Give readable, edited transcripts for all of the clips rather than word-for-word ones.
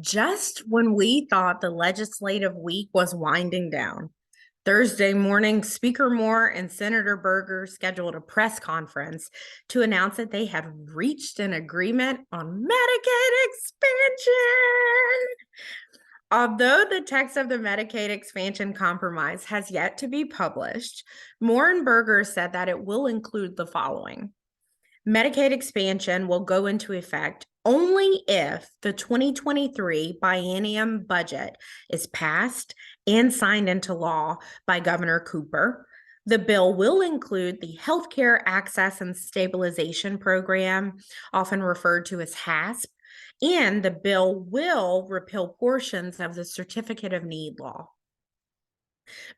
Just when we thought the legislative week was winding down, Thursday morning, Speaker Moore and Senator Berger scheduled a press conference to announce that they had reached an agreement on Medicaid expansion. Although the text of the Medicaid expansion compromise has yet to be published, Moore and Berger said that it will include the following. Medicaid expansion will go into effect only if the 2023 biennium budget is passed and signed into law by Governor Cooper. The bill will include the Healthcare Access and Stabilization Program, often referred to as HASP, and the bill will repeal portions of the Certificate of Need law.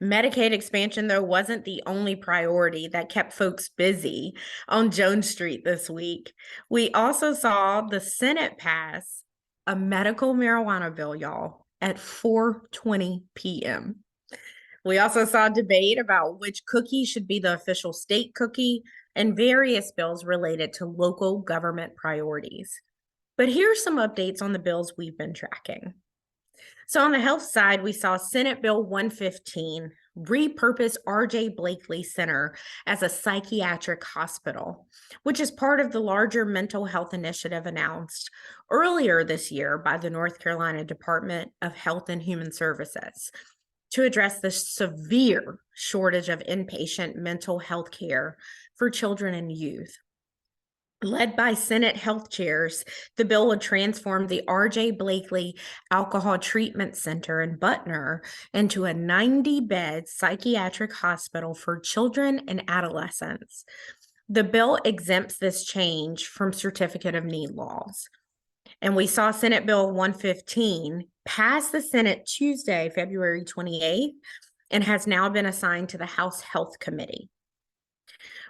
Medicaid expansion, though, wasn't the only priority that kept folks busy on Jones Street this week. We also saw the Senate pass a medical marijuana bill, y'all, at 4:20 p.m. We also saw debate about which cookie should be the official state cookie and various bills related to local government priorities. But here's some updates on the bills we've been tracking. So on the health side, we saw Senate Bill 115 repurpose R.J. Blakely Center as a psychiatric hospital, which is part of the larger mental health initiative announced earlier this year by the North Carolina Department of Health and Human Services to address the severe shortage of inpatient mental health care for children and youth. Led by Senate health chairs, the bill would transform the R.J. Blakely Alcohol Treatment Center in Butner into a 90-bed psychiatric hospital for children and adolescents. The bill exempts this change from Certificate of Need laws. And we saw Senate Bill 115 pass the Senate Tuesday, February 28th, and has now been assigned to the House Health Committee.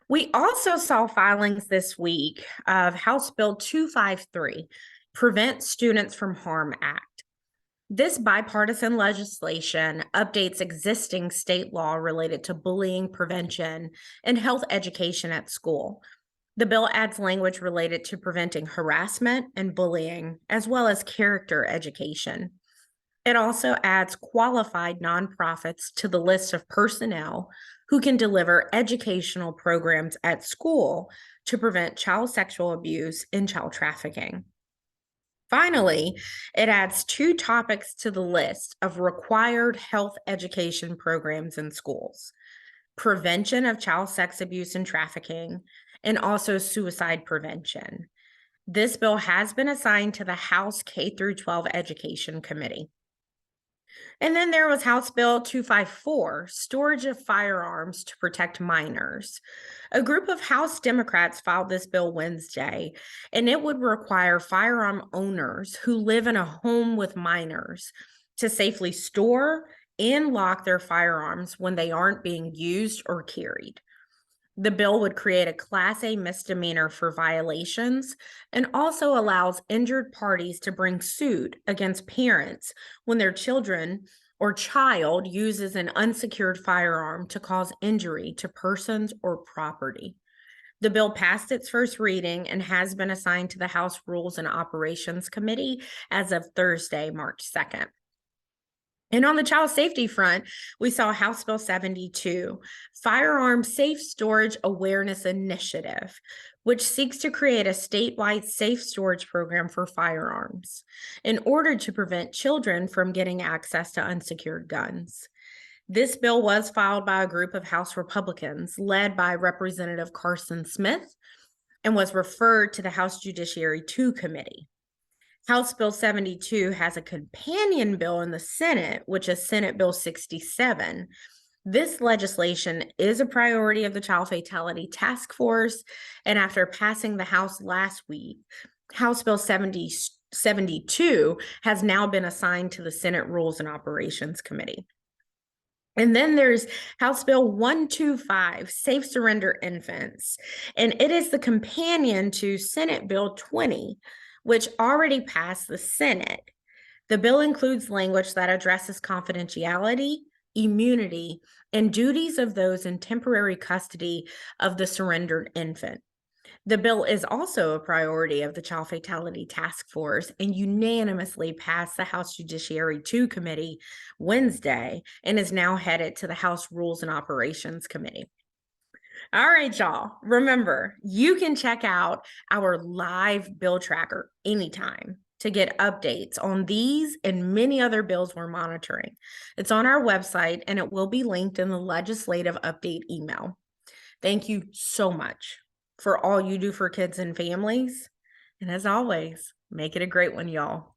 We also saw filings this week of House Bill 253, Prevent Students from Harm Act. This bipartisan legislation updates existing state law related to bullying prevention and health education at school. The bill adds language related to preventing harassment and bullying, as well as character education. It also adds qualified nonprofits to the list of personnel who can deliver educational programs at school to prevent child sexual abuse and child trafficking. Finally, it adds 2 topics to the list of required health education programs in schools: prevention of child sex abuse and trafficking, and also suicide prevention. This bill has been assigned to the House K-12 Education Committee. And then there was House Bill 254, Storage of Firearms to Protect Minors. A group of House Democrats filed this bill Wednesday, and it would require firearm owners who live in a home with minors to safely store and lock their firearms when they aren't being used or carried. The bill would create a Class A misdemeanor for violations and also allows injured parties to bring suit against parents when their children or child uses an unsecured firearm to cause injury to persons or property. The bill passed its first reading and has been assigned to the House Rules and Operations Committee as of Thursday, March 2nd. And on the child safety front, we saw House Bill 72, Firearm Safe Storage Awareness Initiative, which seeks to create a statewide safe storage program for firearms in order to prevent children from getting access to unsecured guns. This bill was filed by a group of House Republicans led by Representative Carson Smith and was referred to the House Judiciary 2 Committee. House Bill 72 has a companion bill in the Senate, which is Senate Bill 67. This legislation is a priority of the Child Fatality Task Force, and after passing the House last week, House Bill 72 has now been assigned to the Senate Rules and Operations Committee. And then there's House Bill 125, Safe Surrender Infants, and it is the companion to Senate Bill 20, which already passed the Senate. The bill includes language that addresses confidentiality, immunity, and duties of those in temporary custody of the surrendered infant. The bill is also a priority of the Child Fatality Task Force and unanimously passed the House Judiciary 2 Committee Wednesday and is now headed to the House Rules and Operations Committee. All right, y'all. Remember, you can check out our live bill tracker anytime to get updates on these and many other bills we're monitoring. It's on our website and it will be linked in the legislative update email. Thank you so much for all you do for kids and families. And as always, make it a great one, y'all.